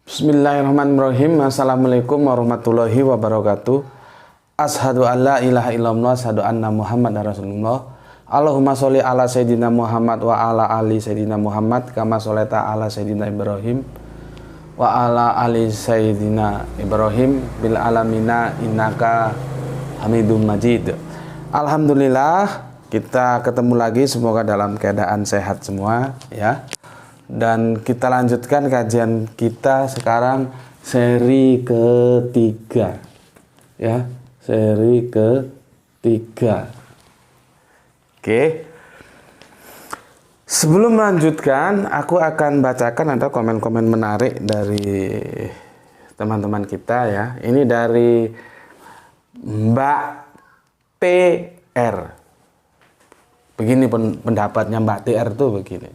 Bismillahirrahmanirrahim. Assalamualaikum warahmatullahi wabarakatuh. Ashadu an la ilaha illallah, ashadu anna Muhammad Rasulullah. Allahumma sholli ala Sayyidina Muhammad wa ala ali Sayyidina Muhammad kama sholaita ala Sayyidina Ibrahim wa ala ali Sayyidina Ibrahim bil alamina innaka Hamidum Majid. Alhamdulillah, kita ketemu lagi, semoga dalam keadaan sehat semua ya. Dan kita lanjutkan kajian kita sekarang seri ketiga ya, seri ketiga. Oke. Sebelum melanjutkan, aku akan bacakan ada komen-komen menarik dari teman-teman kita ya. Ini dari Mbak TR. Begini pendapatnya Mbak TR tuh begini.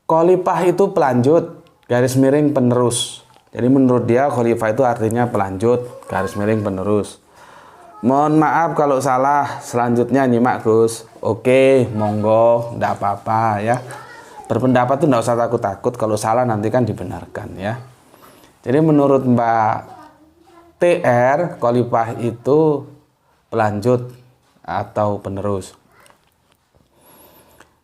Khalifah itu pelanjut, garis miring penerus. Jadi menurut dia khalifah itu artinya pelanjut, garis miring penerus. Mohon maaf kalau salah, selanjutnya nyimak Gus. Oke, monggo, enggak apa-apa ya. Berpendapat tuh enggak usah takut-takut, kalau salah nanti kan dibenarkan ya. Jadi menurut Mbak TR, khalifah itu pelanjut atau penerus.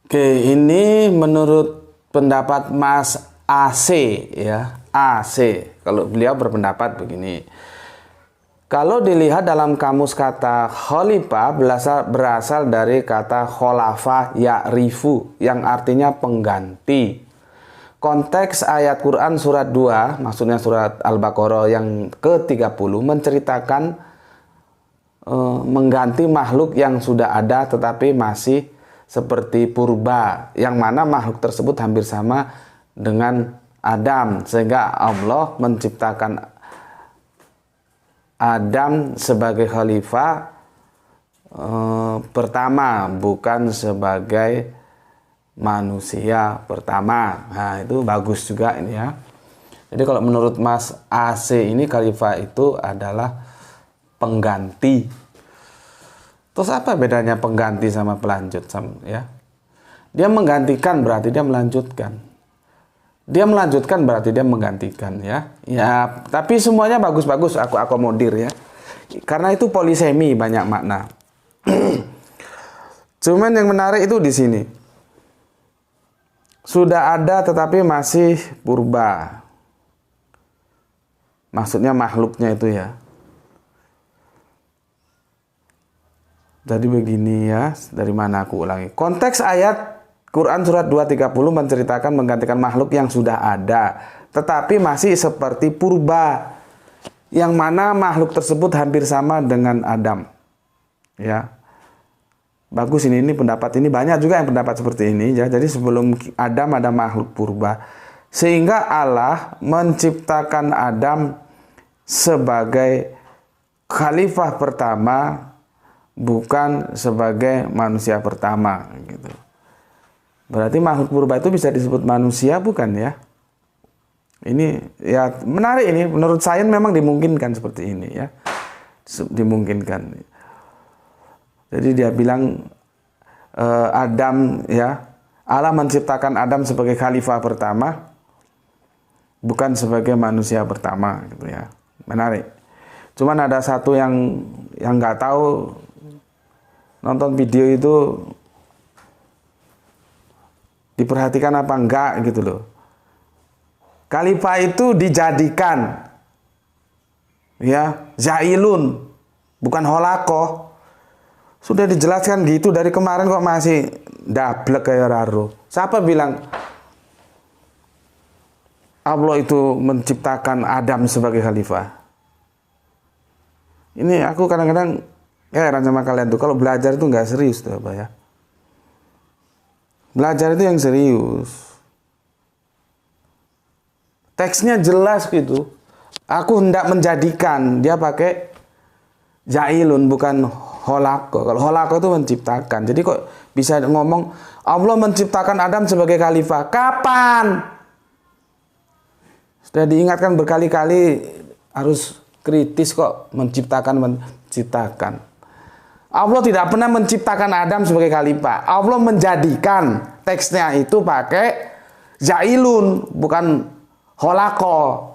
Oke, ini menurut pendapat Mas AC ya, AC. Kalau beliau berpendapat begini. Kalau dilihat dalam kamus kata khalifah berasal dari kata kholafa ya'rifu yang artinya pengganti. Konteks ayat Quran surat 2, maksudnya surat Al-Baqarah yang ke-30 menceritakan mengganti makhluk yang sudah ada tetapi masih seperti purba, yang mana makhluk tersebut hampir sama dengan Adam, sehingga Allah menciptakan Adam sebagai khalifah pertama, bukan sebagai manusia pertama. Nah, itu bagus juga ini ya. Jadi kalau menurut Mas AC ini khalifah itu adalah pengganti. Terus apa bedanya pengganti sama pelanjut ya? Dia menggantikan berarti dia melanjutkan. Dia melanjutkan berarti dia menggantikan ya. Ya, tapi semuanya bagus-bagus, aku akomodir ya. Karena itu polisemi, banyak makna. Cuman yang menarik itu di sini. Sudah ada tetapi masih purba. Maksudnya makhluknya itu ya. Jadi begini ya, dari mana aku ulangi. Konteks ayat Quran surat 230 menceritakan menggantikan makhluk yang sudah ada, tetapi masih seperti purba, yang mana makhluk tersebut hampir sama dengan Adam. Ya, bagus ini pendapat ini, banyak juga yang pendapat seperti ini ya. Jadi sebelum Adam ada makhluk purba, sehingga Allah menciptakan Adam sebagai khalifah pertama, bukan sebagai manusia pertama gitu. Berarti makhluk purba itu bisa disebut manusia bukan ya? Ini ya menarik ini, menurut sains memang dimungkinkan seperti ini ya. Dimungkinkan. Jadi dia bilang Adam ya, Allah menciptakan Adam sebagai khalifah pertama, bukan sebagai manusia pertama gitu ya. Menarik. Cuman ada satu yang nggak tahu nonton video itu diperhatikan apa enggak gitu loh. Khalifah itu dijadikan ya, zailun, bukan holakoh. Sudah dijelaskan gitu dari kemarin kok masih dablek kayak raro. Siapa bilang Allah itu menciptakan Adam sebagai khalifah? Ini aku kadang-kadang heran sama kalian tuh, kalau belajar itu nggak serius tuh apa ya. Belajar itu yang serius. Teksnya jelas gitu. Aku hendak menjadikan, dia pakai jailun bukan holako. Kalau holako itu menciptakan. Jadi kok bisa ngomong Allah menciptakan Adam sebagai khalifah? Kapan? Sudah diingatkan berkali-kali, harus kritis kok menciptakan. Allah tidak pernah menciptakan Adam sebagai khalifah. Allah menjadikan, teksnya itu pakai zailun bukan holako.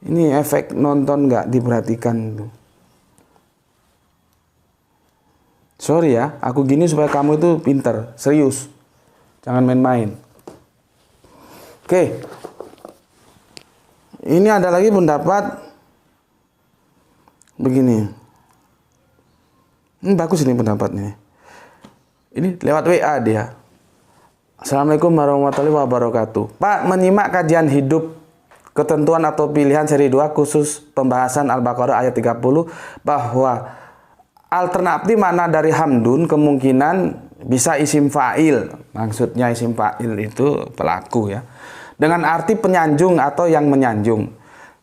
Ini efek nonton nggak diperhatikan itu. Sorry ya, aku gini supaya kamu itu pinter, serius. Jangan main-main. Oke. Ini ada lagi pendapat begini. Ini bagus ini pendapatnya. Ini lewat WA dia. Assalamualaikum warahmatullahi wabarakatuh. Pak, menyimak kajian hidup ketentuan atau pilihan seri 2 khusus pembahasan Al-Baqarah ayat 30 bahwa alternatif makna dari hamdun kemungkinan bisa isim fa'il. Maksudnya isim fa'il itu pelaku ya. Dengan arti penyanjung atau yang menyanjung.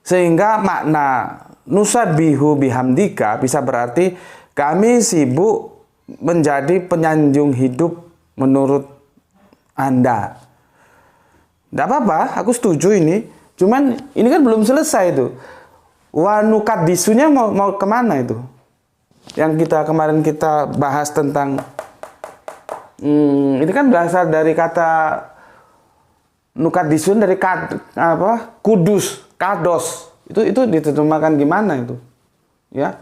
Sehingga makna nusabihu bihamdika bisa berarti kami sibuk menjadi penyanjung hidup menurut Anda. Tidak apa-apa, aku setuju ini. Cuman ini kan belum selesai itu. Wanukat disunya mau kemana itu? Yang kemarin kita bahas tentang ini kan berasal dari kata nukat disun dari kudus, kados. Itu diterjemahkan gimana itu? Ya.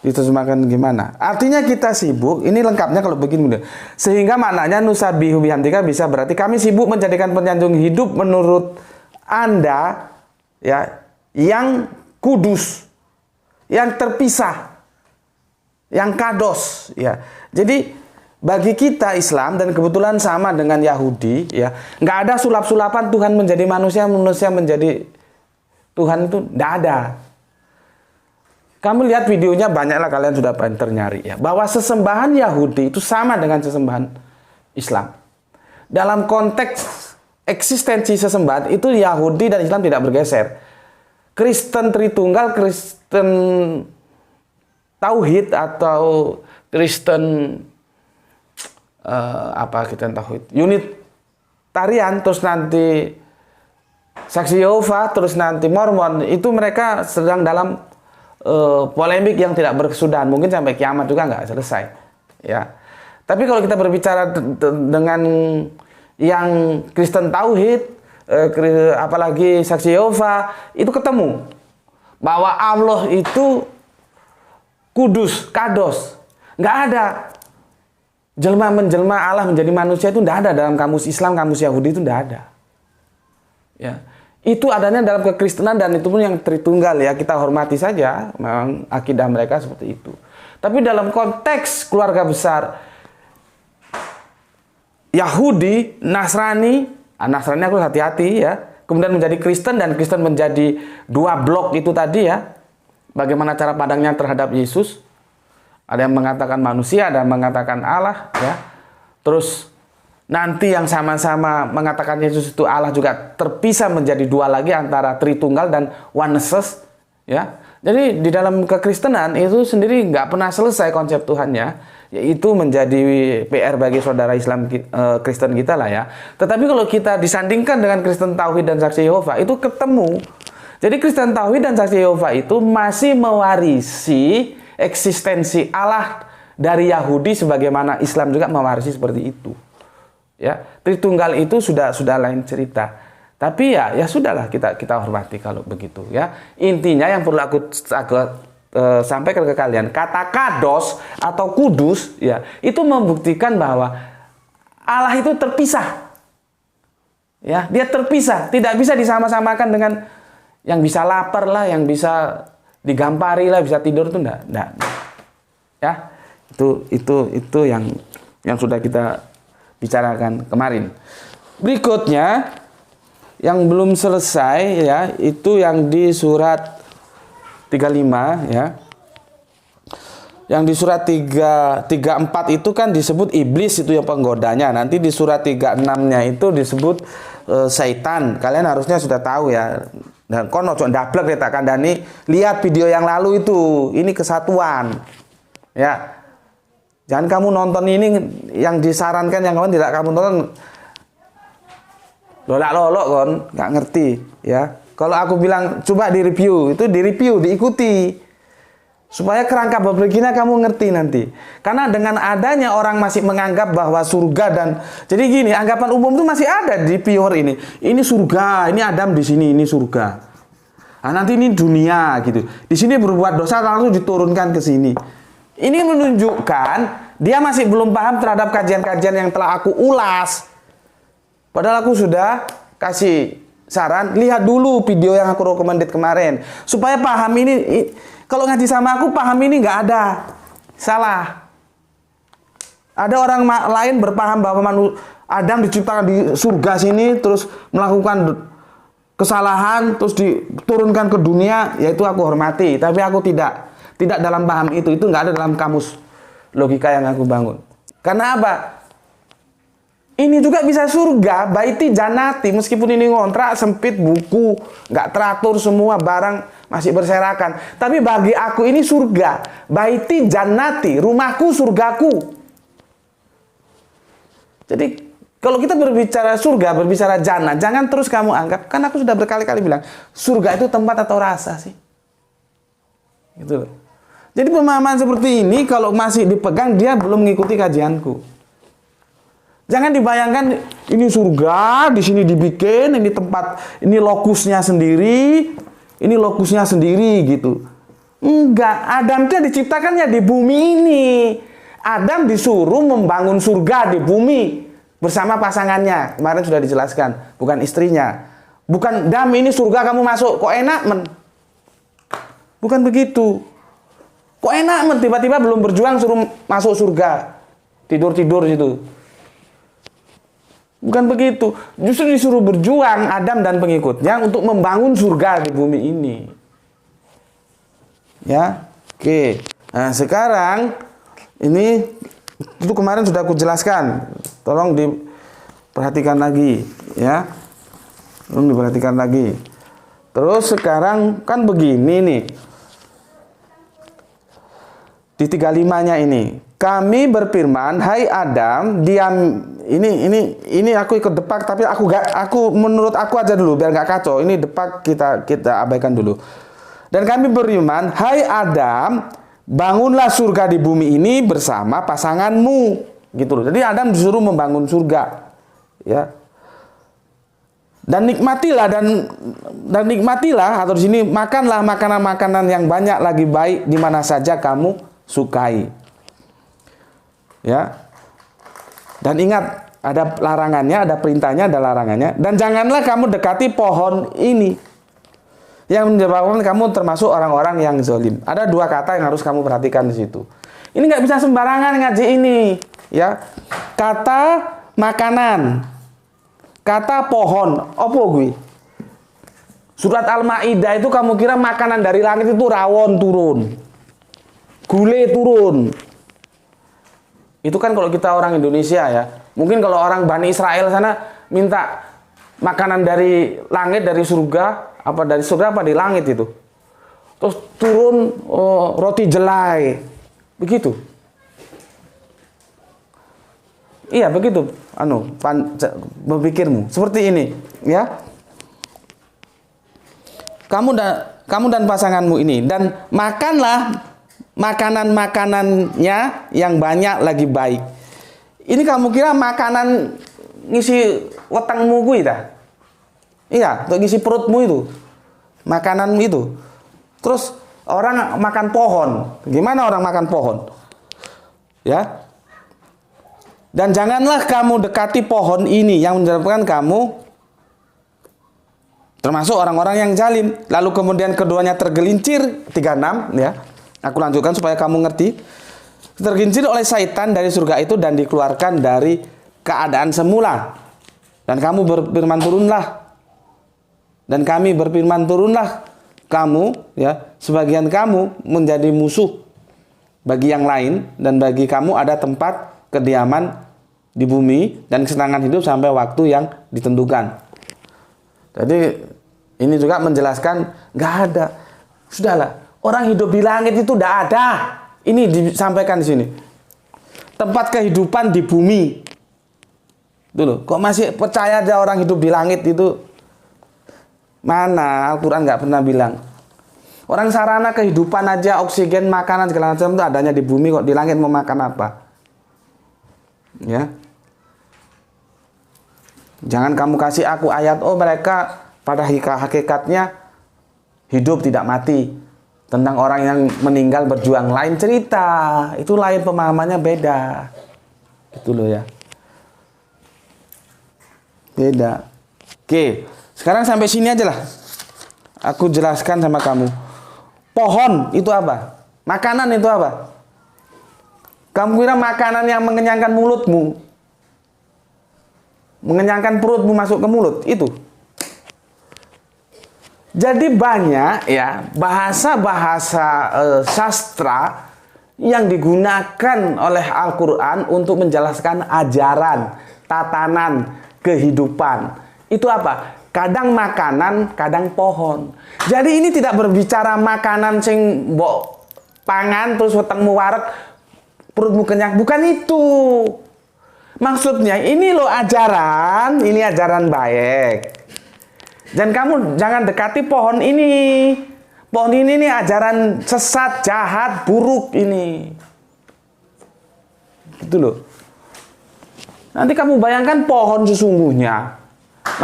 Diterjemahkan gimana? Artinya kita sibuk, ini lengkapnya kalau begini. Sehingga maknanya nusabihu bihamdika bisa berarti kami sibuk menjadikan penyanjung hidup menurut Anda ya yang kudus, yang terpisah, yang kados ya. Jadi bagi kita Islam dan kebetulan sama dengan Yahudi ya, nggak ada sulap-sulapan Tuhan menjadi manusia, manusia menjadi Tuhan, itu nggak ada. Kamu lihat videonya, banyaklah kalian sudah pintar nyari ya, bahwa sesembahan Yahudi itu sama dengan sesembahan Islam. Dalam konteks eksistensi sesembahan itu Yahudi dan Islam tidak bergeser. Kristen Tritunggal, Kristen Tauhid atau Kristen Kristen Tauhid, Unitarian, terus nanti Saksi Yehova, terus nanti Mormon, itu mereka sedang dalam polemik yang tidak berkesudahan, mungkin sampai kiamat juga nggak selesai ya. Tapi kalau kita berbicara dengan yang Kristen Tauhid, apalagi Saksi Yehova, itu ketemu bahwa Allah itu kudus, kados. Nggak ada menjelma Allah menjadi manusia, itu nggak ada dalam kamus Islam, kamus Yahudi itu nggak ada ya. Itu adanya dalam kekristenan dan itu pun yang Tritunggal ya, kita hormati saja, memang akidah mereka seperti itu. Tapi dalam konteks keluarga besar Yahudi, Nasrani aku hati-hati ya, kemudian menjadi Kristen dan Kristen menjadi dua blok itu tadi ya, bagaimana cara pandangnya terhadap Yesus. Ada yang mengatakan manusia, ada yang mengatakan Allah ya. Terus nanti yang sama-sama mengatakan Yesus itu Allah juga terpisah menjadi dua lagi antara Tritunggal dan Oneness ya. Jadi di dalam kekristenan itu sendiri nggak pernah selesai konsep Tuhannya, yaitu menjadi PR bagi saudara Islam Kristen kita lah ya. Tetapi kalau kita disandingkan dengan Kristen Tauhid dan Saksi Yehova itu ketemu. Jadi Kristen Tauhid dan Saksi Yehova itu masih mewarisi eksistensi Allah dari Yahudi sebagaimana Islam juga mewarisi seperti itu. Ya, Tritunggal itu sudah lain cerita. Tapi ya sudahlah, kita hormati kalau begitu ya. Intinya yang perlu aku sampaikan ke kalian, kata kados atau kudus ya, itu membuktikan bahwa Allah itu terpisah. Ya, dia terpisah, tidak bisa disama-samakan dengan yang bisa lapar lah, yang bisa digampari lah, bisa tidur itu enggak. Ya. Itu yang sudah kita bicarakan kemarin. Berikutnya yang belum selesai ya, itu yang di surat 35 ya. Yang di surat 34 itu kan disebut iblis itu yang penggodanya. Nanti di surat 36-nya itu disebut syaitan. Kalian harusnya sudah tahu ya. Dan kono cok ndablek tak kandani, lihat video yang lalu itu. Ini kesatuan. Ya. Jangan kamu nonton ini yang disarankan yang kawan tidak kamu nonton lolak-lolok kon, nggak ngerti ya. Kalau aku bilang coba di review, itu di review, diikuti. Supaya kerangka berbegina kamu ngerti nanti. Karena dengan adanya orang masih menganggap bahwa surga dan jadi gini, anggapan umum itu masih ada di viewer ini. Ini surga, ini Adam di sini, ini surga. Nah, nanti ini dunia gitu. Di sini berbuat dosa lalu diturunkan ke sini. Ini menunjukkan dia masih belum paham terhadap kajian-kajian yang telah aku ulas. Padahal aku sudah kasih saran, lihat dulu video yang aku recommended kemarin. Supaya paham ini, kalau ngaji sama aku paham ini nggak ada. Salah. Ada orang lain berpaham bahwa Adam diciptakan di surga sini, terus melakukan kesalahan, terus diturunkan ke dunia, yaitu aku hormati. Tapi aku tidak dalam paham itu nggak ada dalam kamus logika yang aku bangun. Karena apa? Ini juga bisa surga, baiti janati, meskipun ini ngontrak sempit, buku nggak teratur, semua barang masih berserakan. Tapi bagi aku ini surga, baiti janati, rumahku surgaku. Jadi kalau kita berbicara surga, berbicara jannah, jangan terus kamu anggap, kan aku sudah berkali-kali bilang, surga itu tempat atau rasa sih? Gitu. Jadi pemahaman seperti ini kalau masih dipegang, dia belum mengikuti kajianku. Jangan dibayangkan ini surga, di sini dibikin, ini tempat, ini lokusnya sendiri gitu. Enggak, Adam itu diciptakannya di bumi ini. Adam disuruh membangun surga di bumi bersama pasangannya. Kemarin sudah dijelaskan, bukan istrinya. Bukan, Dam ini surga kamu masuk, kok enak men? Bukan begitu. Kok enak men, tiba-tiba belum berjuang suruh masuk surga. Tidur-tidur gitu. Bukan begitu. Justru disuruh berjuang Adam dan pengikutnya untuk membangun surga di bumi ini. Ya, oke. Nah, sekarang ini itu kemarin sudah aku jelaskan. Tolong diperhatikan lagi, ya. Tolong diperhatikan lagi. Terus sekarang kan begini nih. Di 35-nya ini, kami berfirman, hai Adam, diam. Ini aku ikut depak, tapi aku menurut aku aja dulu biar nggak kacau. Ini depak kita abaikan dulu. Dan kami berfirman, hai Adam, bangunlah surga di bumi ini bersama pasanganmu, gitu loh. Jadi Adam disuruh membangun surga, ya. Dan nikmatilah atau di sini makanlah makanan-makanan yang banyak lagi baik di mana saja kamu sukai. Ya. Dan ingat, ada larangannya, ada perintahnya, ada larangannya. Dan janganlah kamu dekati pohon ini yang menyebabkan kamu termasuk orang-orang yang zalim. Ada dua kata yang harus kamu perhatikan di situ. Ini nggak bisa sembarangan ngaji ini, ya. Kata makanan, kata pohon, apa gue? Surat Al-Maidah itu kamu kira makanan dari langit itu rawon turun, gulai turun. Itu kan kalau kita orang Indonesia ya. Mungkin kalau orang Bani Israel sana minta makanan dari langit, dari surga, apa dari surga apa di langit itu. Terus turun roti jelai. Begitu. Iya, begitu. Berpikirmu seperti ini, ya. Kamu dan pasanganmu ini, dan makanlah makanan-makanannya yang banyak lagi baik. Ini kamu kira makanan ngisi wetengmu kuwi ta? Iya, untuk ngisi perutmu itu. Makananmu itu. Terus orang makan pohon. Gimana orang makan pohon? Ya. Dan janganlah kamu dekati pohon ini yang menyebabkan kamu termasuk orang-orang yang zalim. Lalu kemudian keduanya tergelincir, 36 ya. Aku lanjutkan supaya kamu ngerti. Tergelincir oleh syaitan dari surga itu dan dikeluarkan dari keadaan semula. Dan kamu berfirman turunlah. Dan kami berfirman turunlah kamu, ya, sebagian kamu menjadi musuh bagi yang lain, dan bagi kamu ada tempat kediaman di bumi dan kesenangan hidup sampai waktu yang ditentukan. Jadi ini juga menjelaskan nggak ada. Sudahlah. Orang hidup di langit itu tidak ada. Ini disampaikan di sini. Tempat kehidupan di bumi. Itu loh. Kok masih percaya aja orang hidup di langit itu? Mana? Al-Quran nggak pernah bilang. Orang sarana kehidupan aja, oksigen, makanan segala macam itu adanya di bumi, kok di langit mau makan apa? Ya. Jangan kamu kasih aku ayat, oh mereka pada hakikatnya hidup tidak mati. Tentang orang yang meninggal berjuang, lain cerita. Itu lain, pemahamannya beda. Itu loh ya. Beda. Oke, sekarang sampai sini aja lah. Aku jelaskan sama kamu. Pohon itu apa? Makanan itu apa? Kamu kira makanan yang mengenyangkan mulutmu, mengenyangkan perutmu masuk ke mulut, itu? Jadi banyak ya bahasa-bahasa sastra yang digunakan oleh Al-Quran untuk menjelaskan ajaran, tatanan, kehidupan. Itu apa? Kadang makanan, kadang pohon. Jadi ini tidak berbicara makanan sing mbok pangan terus wetengmu wareg perutmu kenyang. Bukan itu. Maksudnya ini loh ajaran, ini ajaran baik. Dan kamu jangan dekati pohon ini. Pohon ini nih ajaran sesat, jahat, buruk ini. Gitu loh. Nanti kamu bayangkan pohon sesungguhnya.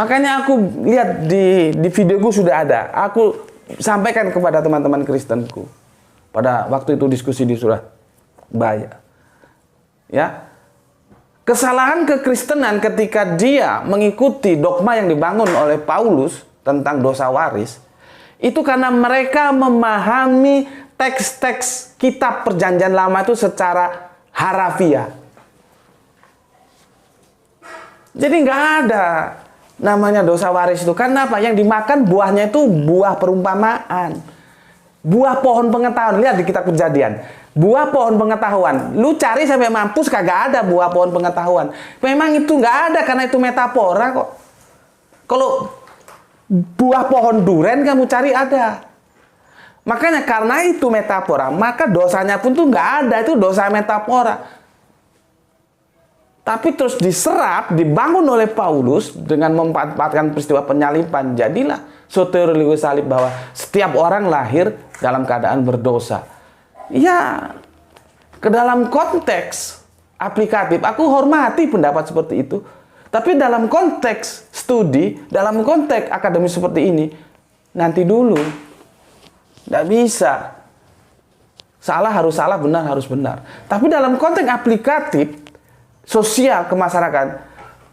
Makanya aku lihat di videoku sudah ada. Aku sampaikan kepada teman-teman Kristenku. Pada waktu itu diskusi di Surabaya. Ya. Kesalahan kekristenan ketika dia mengikuti dogma yang dibangun oleh Paulus tentang dosa waris, itu karena mereka memahami teks-teks kitab perjanjian lama itu secara harafiah. Jadi nggak ada namanya dosa waris itu. Karena apa? Yang dimakan buahnya itu buah perumpamaan. Buah pohon pengetahuan. Lihat di kitab Kejadian. Buah pohon pengetahuan. Lu cari sampai mampus kagak ada buah pohon pengetahuan. Memang itu nggak ada karena itu metafora kok. Kalau buah pohon duren kamu cari ada. Makanya karena itu metafora, maka dosanya pun tuh nggak ada. Itu dosa metafora. Tapi terus diserap, dibangun oleh Paulus dengan memanfaatkan peristiwa penyaliban. Jadilah soteriologi salib bahwa setiap orang lahir dalam keadaan berdosa. Ya, ke dalam konteks aplikatif, aku hormati pendapat seperti itu. Tapi dalam konteks studi, dalam konteks akademis seperti ini, nanti dulu. Tidak bisa. Salah harus salah, benar harus benar. Tapi dalam konteks aplikatif, sosial, kemasyarakatan,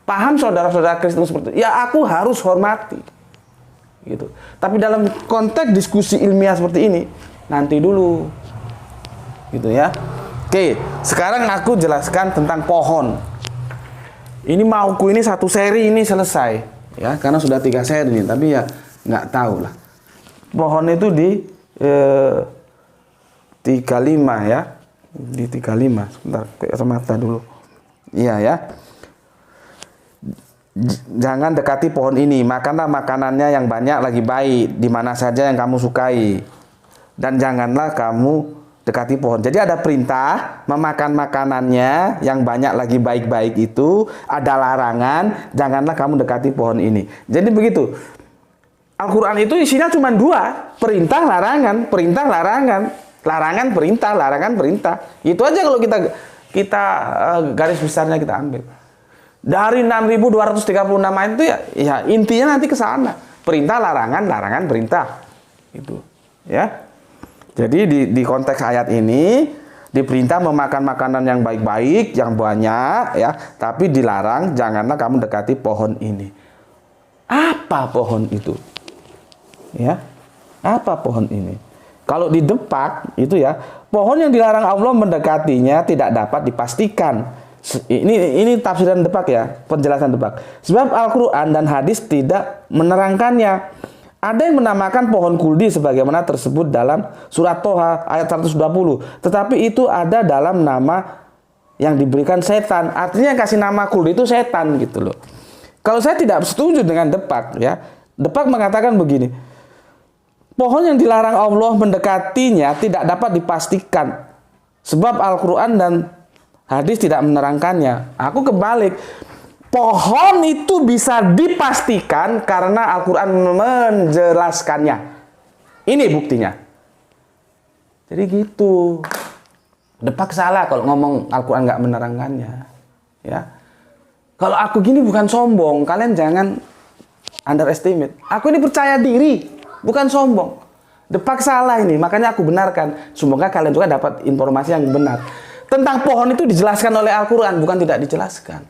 paham saudara-saudara Kristen seperti itu, ya aku harus hormati. Gitu. Tapi dalam konteks diskusi ilmiah seperti ini, nanti dulu. Gitu ya. Oke, sekarang aku jelaskan tentang pohon. Ini mauku ini satu seri ini selesai, ya, karena sudah 3 seri ini, tapi ya nggak tahu lah. Pohon itu di 35 ya, di 35. Sebentar, pakai kacamata dulu. Iya ya. Jangan dekati pohon ini, makanlah makanannya yang banyak lagi baik, di mana saja yang kamu sukai, dan janganlah kamu dekati pohon. Jadi ada perintah memakan makanannya yang banyak lagi baik-baik itu, ada larangan, janganlah kamu dekati pohon ini. Jadi begitu. Al-Quran itu isinya cuma 2, perintah, larangan, perintah, larangan, larangan, perintah, larangan, perintah. Itu aja kalau kita garis besarnya kita ambil. Dari 6.236 ayat itu ya intinya nanti ke sana. Perintah, larangan, larangan, perintah. Itu, ya. Jadi di konteks ayat ini diperintah memakan makanan yang baik-baik, yang banyak, ya, tapi dilarang janganlah kamu dekati pohon ini. Apa pohon itu? Ya, apa pohon ini? Kalau di Depak itu ya, pohon yang dilarang Allah mendekatinya tidak dapat dipastikan. Ini tafsiran Depak ya, penjelasan Depak. Sebab Al-Quran dan hadis tidak menerangkannya. Ada yang menamakan pohon kuldi sebagaimana tersebut dalam surat Toha ayat 120. Tetapi itu ada dalam nama yang diberikan setan. Artinya yang kasih nama kuldi itu setan gitu loh. Kalau saya tidak setuju dengan Depak ya. Depak mengatakan begini. Pohon yang dilarang Allah mendekatinya tidak dapat dipastikan. Sebab Al-Quran dan hadis tidak menerangkannya. Aku kebalik. Pohon itu bisa dipastikan karena Al-Quran menjelaskannya. Ini buktinya. Jadi gitu. Depak salah kalau ngomong Al-Quran nggak menerangkannya. Ya. Kalau aku gini bukan sombong. Kalian jangan underestimate. Aku ini percaya diri, bukan sombong. Depak salah ini, makanya aku benarkan. Semoga kalian juga dapat informasi yang benar. Tentang pohon itu dijelaskan oleh Al-Quran, bukan tidak dijelaskan.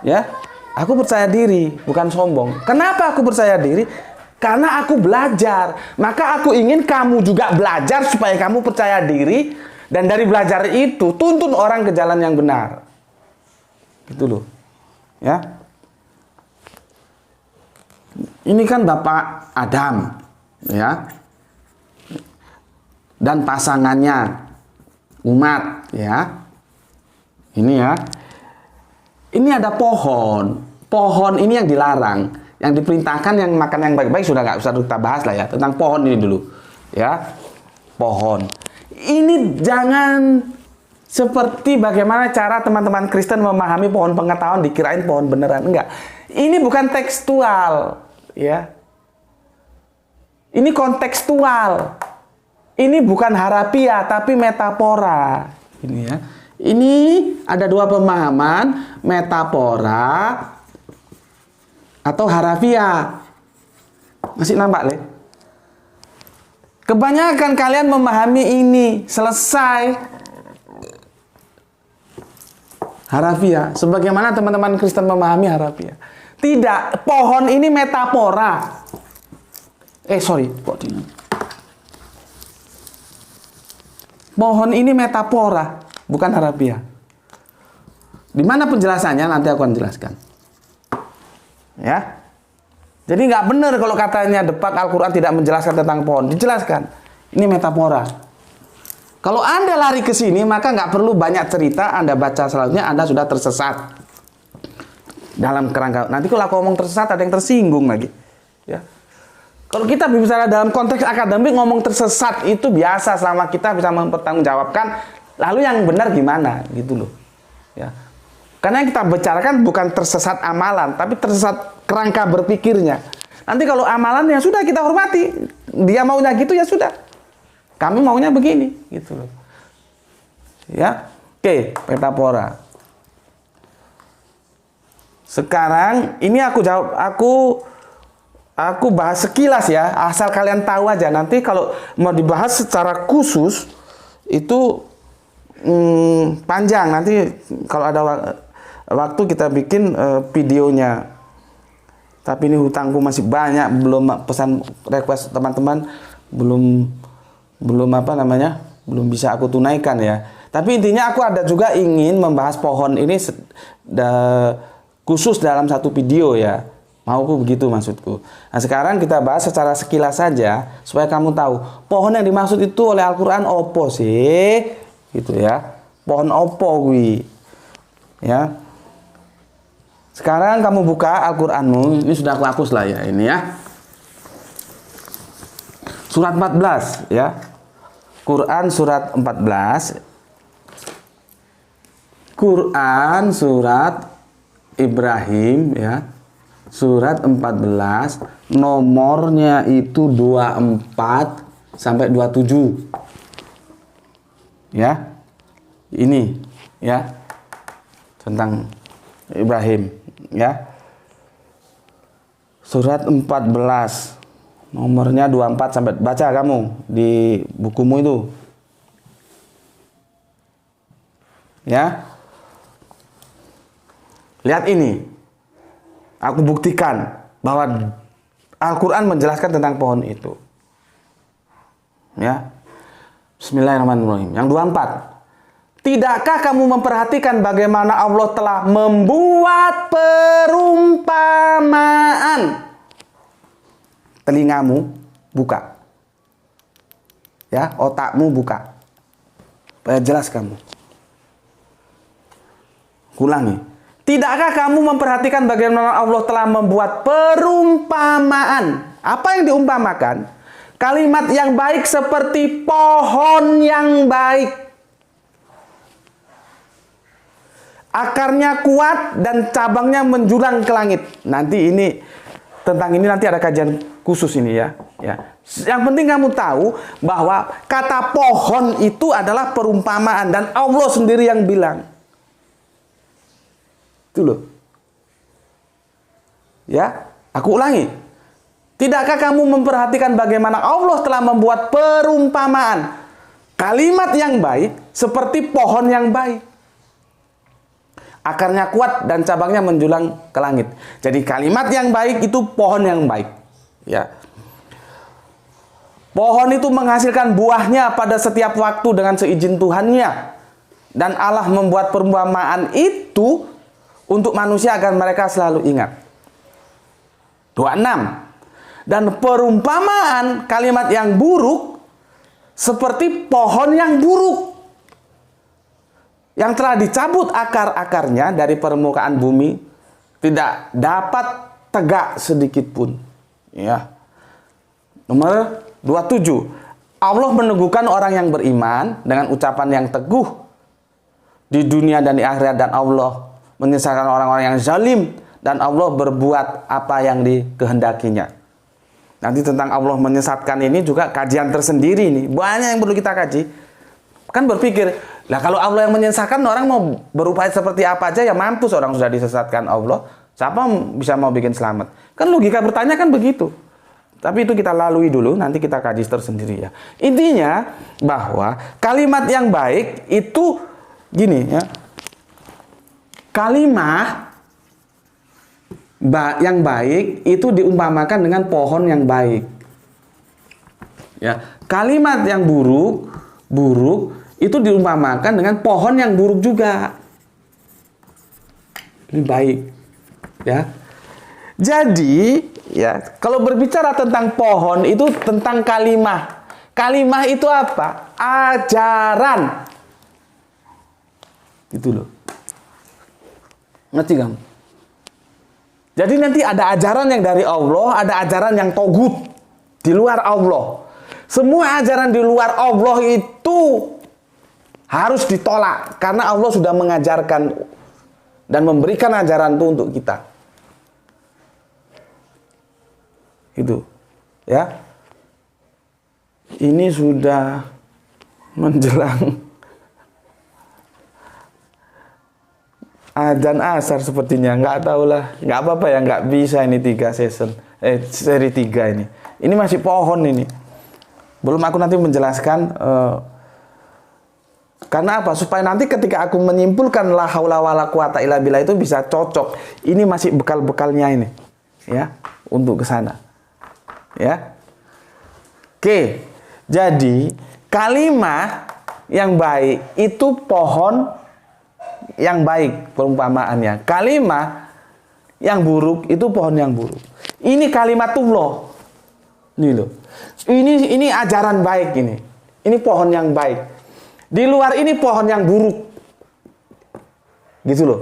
Ya, aku percaya diri, bukan sombong. Kenapa aku percaya diri? Karena aku belajar. Maka aku ingin kamu juga belajar supaya kamu percaya diri. Dan dari belajar itu, tuntun orang ke jalan yang benar. Gitu loh. Ya. Ini kan Bapak Adam, ya, dan pasangannya umat, ya. Ini ya, ini ada pohon. Pohon ini yang dilarang, yang diperintahkan yang makan yang baik-baik sudah nggak usah kita bahas lah ya. Tentang pohon ini dulu, ya, pohon. Ini jangan seperti bagaimana cara teman-teman Kristen memahami pohon pengetahuan dikirain pohon beneran, enggak. Ini bukan tekstual. Ya, ini kontekstual. Ini bukan harafiah tapi metafora. Ini ya. Ini ada dua pemahaman, metafora atau harafiah. Masih nampak, Le? Kebanyakan kalian memahami ini selesai harafiah. Sebagaimana teman-teman Kristen memahami harafiah. Tidak, pohon ini metafora. Pohon ini metafora, bukan harafiah. Di mana penjelasannya nanti aku akan jelaskan. Ya. Jadi nggak benar kalau katanya Depak Al-Quran tidak menjelaskan tentang pohon. Dijelaskan. Ini metafora. Kalau Anda lari ke sini, maka nggak perlu banyak cerita. Anda baca selanjutnya, Anda sudah tersesat. Dalam kerangka, nanti kalau aku ngomong tersesat ada yang tersinggung lagi, ya. Kalau kita bicara dalam konteks akademik ngomong tersesat itu biasa selama kita bisa mempertanggungjawabkan. Lalu yang benar gimana, gitu loh, ya. Karena yang kita bicarakan bukan tersesat amalan, tapi tersesat kerangka berpikirnya. Nanti kalau amalan ya sudah kita hormati, dia maunya gitu ya sudah. Kami maunya begini, gitu loh, ya. Oke, metafora. Sekarang ini aku jawab, aku bahas sekilas ya, asal kalian tahu aja. Nanti kalau mau dibahas secara khusus itu panjang. Nanti kalau ada waktu kita bikin videonya. Tapi ini hutangku masih banyak, belum pesan request teman-teman belum apa namanya, belum bisa aku tunaikan ya. Tapi intinya aku ada juga ingin membahas pohon ini khusus dalam satu video ya. Mauku begitu maksudku. Nah sekarang kita bahas secara sekilas saja supaya kamu tahu pohon yang dimaksud itu oleh Al-Quran opo sih, gitu ya. Pohon opo gue, ya. Sekarang kamu buka Al-Quranmu, ini sudah aku hapus lah ya ini ya. Surat 14 ya. Quran surat 14. Quran surat Ibrahim ya, surat 14, nomornya itu 24 sampai 27 ya. Ini ya tentang Ibrahim ya, surat 14 nomornya 24 sampai, baca kamu di bukumu itu ya. Lihat ini, aku buktikan bahwa Al-Quran menjelaskan tentang pohon itu. Ya, Bismillahirrahmanirrahim. Yang 24. Tidakkah kamu memperhatikan bagaimana Allah telah membuat perumpamaan? Telingamu buka, ya, otakmu buka, jelas kamu. Ulangi. Tidakkah kamu memperhatikan bagaimana Allah telah membuat perumpamaan? Apa yang diumpamakan? Kalimat yang baik seperti pohon yang baik. Akarnya kuat dan cabangnya menjulang ke langit. Nanti ini, tentang ini nanti ada kajian khusus ini ya. Yang penting kamu tahu bahwa kata pohon itu adalah perumpamaan. Dan Allah sendiri yang bilang. Itu loh. Ya, aku ulangi. Tidakkah kamu memperhatikan bagaimana Allah telah membuat perumpamaan kalimat yang baik seperti pohon yang baik. Akarnya kuat dan cabangnya menjulang ke langit. Jadi kalimat yang baik itu pohon yang baik. Ya. Pohon itu menghasilkan buahnya pada setiap waktu dengan seizin Tuhannya. Dan Allah membuat perumpamaan itu untuk manusia agar mereka selalu ingat. 26. Dan perumpamaan kalimat yang buruk seperti pohon yang buruk yang telah dicabut akar-akarnya dari permukaan bumi, tidak dapat tegak sedikit pun. Ya. Nomor 27. Allah meneguhkan orang yang beriman dengan ucapan yang teguh di dunia dan di akhirat, dan Allah menyesatkan orang-orang yang zalim, dan Allah berbuat apa yang dikehendakinya. Nanti tentang Allah menyesatkan ini juga kajian tersendiri nih. Banyak yang perlu kita kaji. Kan berpikir, lah kalau Allah yang menyesatkan, orang mau berupaya seperti apa aja ya mampus, orang sudah disesatkan Allah. Siapa bisa mau bikin selamat? Kan logika bertanya kan begitu. Tapi itu kita lalui dulu, nanti kita kaji tersendiri ya. Intinya bahwa kalimat yang baik itu gini ya. Kalimat yang baik itu diumpamakan dengan pohon yang baik. Ya, kalimat yang buruk itu diumpamakan dengan pohon yang buruk juga. Ini baik. Ya. Jadi, ya, kalau berbicara tentang pohon itu tentang kalimah. Kalimah itu apa? Ajaran. Itu loh. Ngerti kamu? Jadi nanti ada ajaran yang dari Allah, ada ajaran yang togut di luar Allah. Semua ajaran di luar Allah itu harus ditolak karena Allah sudah mengajarkan dan memberikan ajaran itu untuk kita. Itu, ya. Ini sudah menjelang adzan asar sepertinya, nggak tahu lah, nggak apa-apa ya, nggak bisa ini 3 season, seri 3 ini. Ini masih pohon ini. Belum aku nanti menjelaskan, karena apa? Supaya nanti ketika aku menyimpulkan la haula wala quwata illa billah itu bisa cocok. Ini masih bekal-bekalnya ini, ya, untuk ke sana. Ya. Oke. Jadi, kalimat yang baik itu pohon yang baik perumpamaannya. Kalimat yang buruk itu pohon yang buruk. Ini kalimatullah. Ini loh. Ini ajaran baik ini. Ini pohon yang baik. Di luar ini pohon yang buruk. Gitu loh.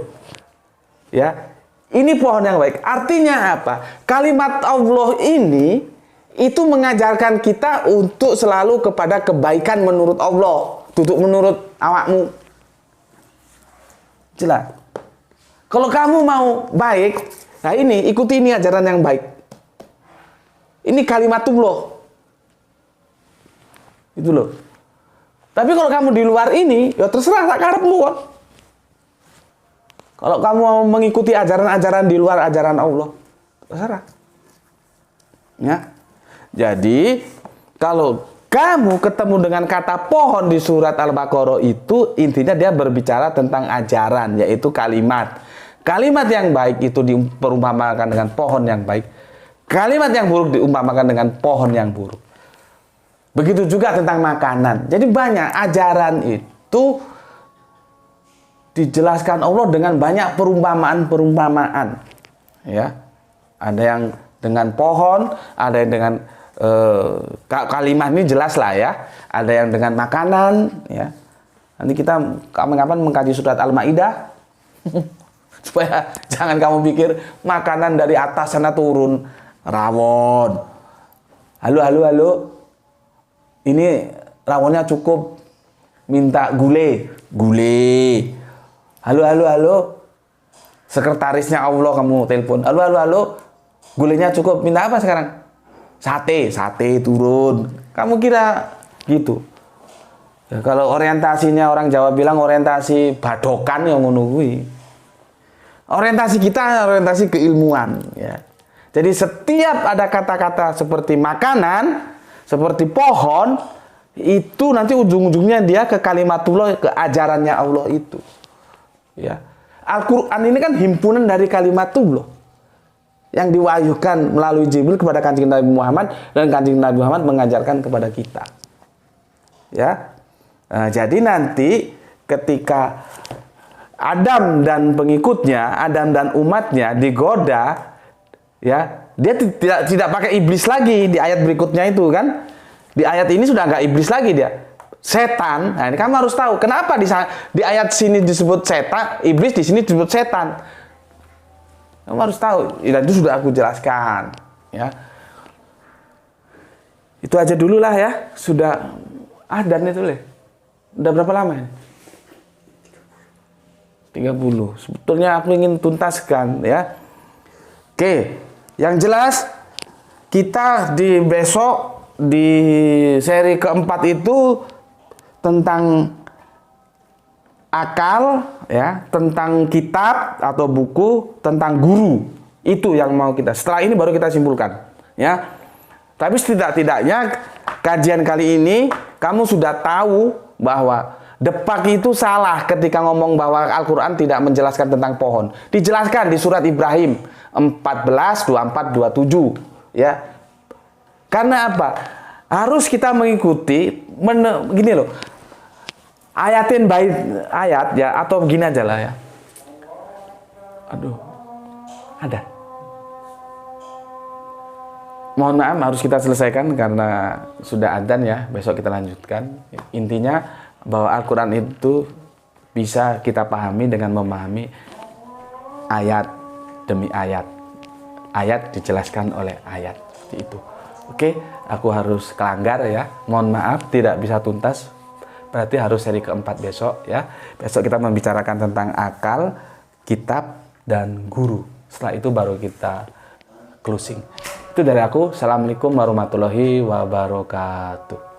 Ya. Ini pohon yang baik. Artinya apa? Kalimat Allah ini itu mengajarkan kita untuk selalu kepada kebaikan menurut Allah, duduk menurut awakmu. Jelas. Kalau kamu mau baik, nah ini ikuti ini ajaran yang baik. Ini kalimatullah. Itu loh. Tapi kalau kamu di luar ini, ya terserah tak karepmu kok. Kalau kamu mau mengikuti ajaran-ajaran di luar ajaran Allah, terserah. Ya. Jadi, kalau kamu ketemu dengan kata pohon di surat Al-Baqarah itu intinya dia berbicara tentang ajaran, yaitu kalimat. Kalimat yang baik itu diumpamakan dengan pohon yang baik. Kalimat yang buruk diumpamakan dengan pohon yang buruk. Begitu juga tentang makanan. Jadi banyak ajaran itu dijelaskan Allah dengan banyak perumpamaan-perumpamaan. Ya. Ada yang dengan pohon, ada yang dengan kalimat ini jelas lah ya. Ada yang dengan makanan ya. Nanti kita kapan-kapan mengkaji surat Al-Maidah supaya jangan kamu pikir makanan dari atas sana turun. Rawon. Halo. Ini rawonnya cukup, minta gulai. Halo. Sekretarisnya Allah kamu telepon. Halo. Gulainya cukup, minta apa sekarang? Sate turun. Kamu kira gitu? Ya, kalau orientasinya orang Jawa bilang orientasi badokan yang ngono kuwi. Orientasi kita orientasi keilmuan ya. Jadi setiap ada kata-kata seperti makanan, seperti pohon, itu nanti ujung-ujungnya dia ke kalimatullah, ke ajarannya Allah itu. Ya. Al-Quran ini kan himpunan dari kalimatullah yang diwahyukan melalui Jibril kepada Kanjeng Nabi Muhammad, dan Kanjeng Nabi Muhammad mengajarkan kepada kita. Ya. Nah, jadi nanti ketika Adam dan pengikutnya, Adam dan umatnya digoda, ya, dia tidak pakai iblis lagi di ayat berikutnya itu kan. Di ayat ini sudah nggak iblis lagi dia. Setan. Nah, ini kamu harus tahu kenapa di ayat sini disebut setan, iblis di sini disebut setan. Kamu harus tahu. Dan itu sudah aku jelaskan, ya. Itu aja dulu lah ya. Sudah adzan itu leh. Udah berapa lama ini? 30. Sebetulnya aku ingin tuntaskan, ya. Oke, yang jelas kita di besok di seri keempat itu tentang akal, ya, tentang kitab atau buku, tentang guru. Itu yang mau kita. Setelah ini baru kita simpulkan, ya. Tapi setidak-tidaknya kajian kali ini kamu sudah tahu bahwa Depak itu salah ketika ngomong bahwa Al-Quran tidak menjelaskan tentang pohon. Dijelaskan di surat Ibrahim 14, 24, 27, ya. Karena apa? Harus kita mengikuti gini loh. Ayatin baik ayat, ya, atau begini aja lah, ya. Aduh. Ada. Mohon maaf, harus kita selesaikan karena sudah adzan, ya. Besok kita lanjutkan. Intinya bahwa Al-Quran itu bisa kita pahami dengan memahami ayat demi ayat. Ayat dijelaskan oleh ayat. Itu. Oke, aku harus kelanggar, ya. Mohon maaf tidak bisa tuntas. Berarti harus seri keempat besok, ya. Besok kita membicarakan tentang akal, kitab, dan guru. Setelah itu baru kita closing. Itu dari aku. Assalamualaikum warahmatullahi wabarakatuh.